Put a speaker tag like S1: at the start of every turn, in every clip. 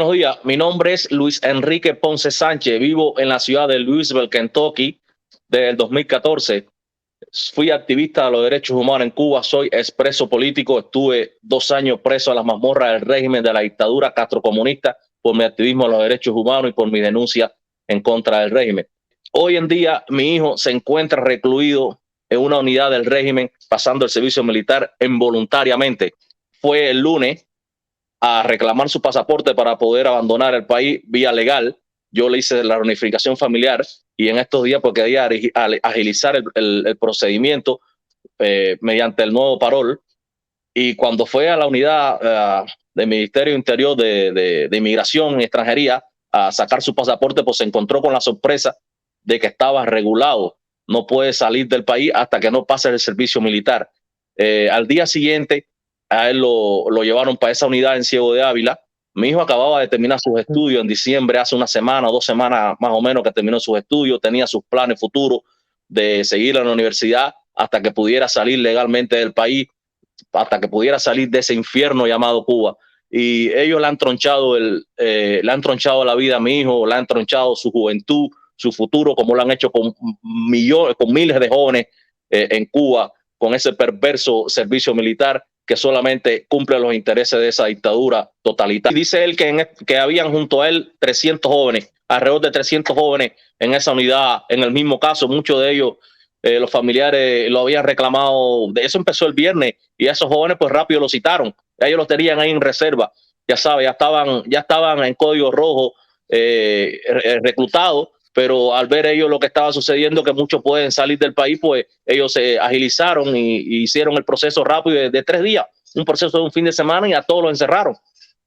S1: Buenos días, mi nombre es Luis Enrique Ponce Sánchez, vivo en la ciudad de Louisville, Kentucky, desde el 2014. Fui activista de los derechos humanos en Cuba, soy expreso político, estuve 2 años preso a las mazmorras del régimen de la dictadura castrocomunista por mi activismo en los derechos humanos y por mi denuncia en contra del régimen. Hoy en día mi hijo se encuentra recluido en una unidad del régimen pasando el servicio militar involuntariamente. Fue el lunes a reclamar su pasaporte para poder abandonar el país vía legal. Yo le hice la reunificación familiar y en estos días pues quería agilizar el procedimiento mediante el nuevo parol. Y cuando fue a la unidad del Ministerio Interior de Inmigración y Extranjería a sacar su pasaporte, pues se encontró con la sorpresa de que estaba regulado. No puede salir del país hasta que no pase el servicio militar. Al día siguiente, a él lo llevaron para esa unidad en Ciego de Ávila. Mi hijo acababa de terminar sus estudios en diciembre, hace una semana o 2 semanas más o menos que terminó sus estudios, tenía sus planes futuros de seguir en la universidad hasta que pudiera salir legalmente del país, hasta que pudiera salir de ese infierno llamado Cuba. Y ellos le han tronchado la vida a mi hijo, le han tronchado su juventud, su futuro, como lo han hecho con miles de jóvenes en Cuba, con ese perverso servicio militar que solamente cumple los intereses de esa dictadura totalitaria. Y dice él que habían junto a él 300 jóvenes, alrededor de 300 jóvenes en esa unidad, en el mismo caso, muchos de ellos los familiares lo habían reclamado. De eso empezó el viernes y esos jóvenes pues rápido lo citaron. Ellos los tenían ahí en reserva, ya sabes, ya estaban en código rojo reclutados, pero al ver ellos lo que estaba sucediendo, que muchos pueden salir del país, pues ellos se agilizaron y hicieron el proceso rápido de 3 días, un proceso de un fin de semana, y a todos los encerraron.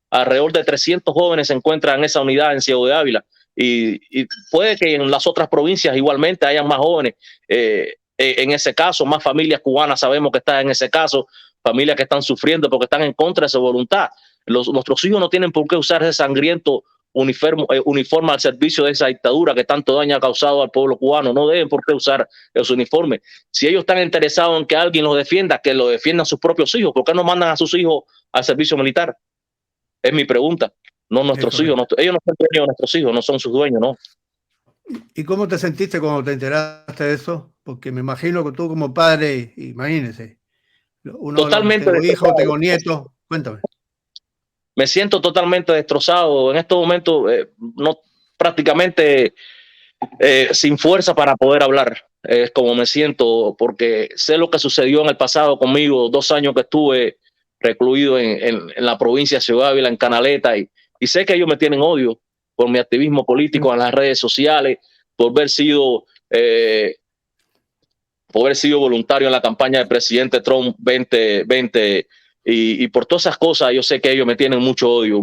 S1: Alrededor de 300 jóvenes se encuentran en esa unidad en Ciego de Ávila. Y puede que en las otras provincias igualmente hayan más jóvenes. En ese caso, más familias cubanas sabemos que están en ese caso, familias que están sufriendo porque están en contra de su voluntad. Nuestros hijos no tienen por qué usar ese sangriento uniforme al servicio de esa dictadura que tanto daño ha causado al pueblo cubano. No deben por qué usar esos uniformes. Si ellos están interesados en que alguien los defienda, que lo defiendan sus propios hijos. ¿Por qué no mandan a sus hijos al servicio militar? Es mi pregunta. No nuestros hijos. Ellos no son dueños de nuestros hijos, no son sus dueños, ¿no?
S2: ¿Y cómo te sentiste cuando te enteraste de eso? Porque me imagino que tú como padre, imagínese, uno
S1: totalmente
S2: tengo hijos, tengo nietos, cuéntame.
S1: Me siento totalmente destrozado en estos momentos, no, prácticamente sin fuerza para poder hablar. Es como me siento, porque sé lo que sucedió en el pasado conmigo, 2 años que estuve recluido en la provincia de Ciudad Ávila, en Canaleta, y sé que ellos me tienen odio por mi activismo político en las redes sociales, por haber sido voluntario en la campaña del presidente Trump 2020 y por todas esas cosas. Yo sé que ellos me tienen mucho odio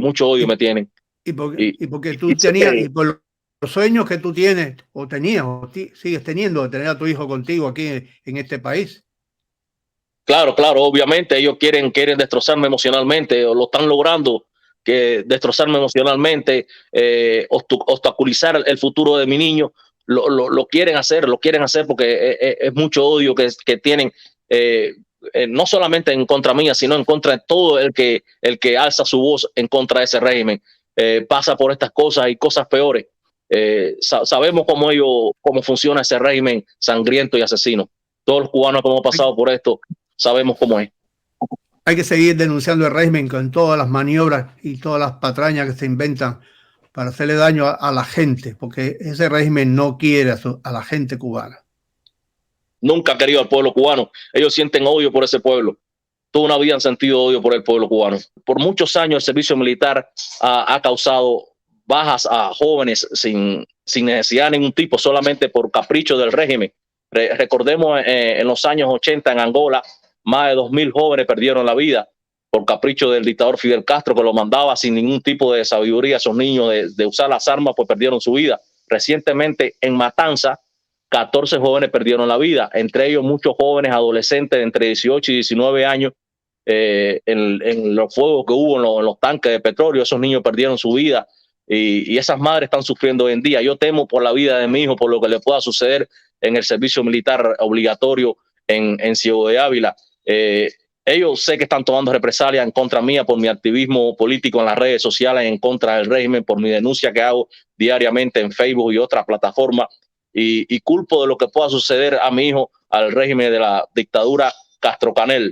S1: me tienen.
S2: Y porque tú tenías, y por los sueños que tú tienes, o tenías, o sigues teniendo, de tener a tu hijo contigo aquí en este país.
S1: Claro, obviamente ellos quieren destrozarme emocionalmente, o lo están logrando, que destrozarme emocionalmente, obstaculizar el futuro de mi niño. Lo quieren hacer porque es mucho odio que tienen, no solamente en contra mía, sino en contra de todo el que alza su voz en contra de ese régimen. Pasa por estas cosas y cosas peores. Sabemos cómo funciona ese régimen sangriento y asesino. Todos los cubanos que hemos pasado por esto sabemos cómo es.
S2: Hay que seguir denunciando el régimen con todas las maniobras y todas las patrañas que se inventan para hacerle daño a la gente, porque ese régimen no quiere a la gente cubana.
S1: Nunca ha querido al pueblo cubano. Ellos sienten odio por ese pueblo. Toda una vida han sentido odio por el pueblo cubano. Por muchos años el servicio militar ha causado bajas a jóvenes sin necesidad de ningún tipo, solamente por capricho del régimen. Recordemos en los años 80 en Angola, más de 2,000 jóvenes perdieron la vida por capricho del dictador Fidel Castro, que lo mandaba sin ningún tipo de sabiduría a esos niños de usar las armas, pues perdieron su vida. Recientemente en Matanza, 14 jóvenes perdieron la vida, entre ellos muchos jóvenes adolescentes de entre 18 y 19 años. En los fuegos que hubo en los tanques de petróleo, esos niños perdieron su vida y esas madres están sufriendo hoy en día. Yo temo por la vida de mi hijo, por lo que le pueda suceder en el servicio militar obligatorio en Ciego de Ávila. Ellos sé que están tomando represalias en contra mía por mi activismo político en las redes sociales, en contra del régimen, por mi denuncia que hago diariamente en Facebook y otras plataformas, y culpo de lo que pueda suceder a mi hijo al régimen de la dictadura Castro Canel.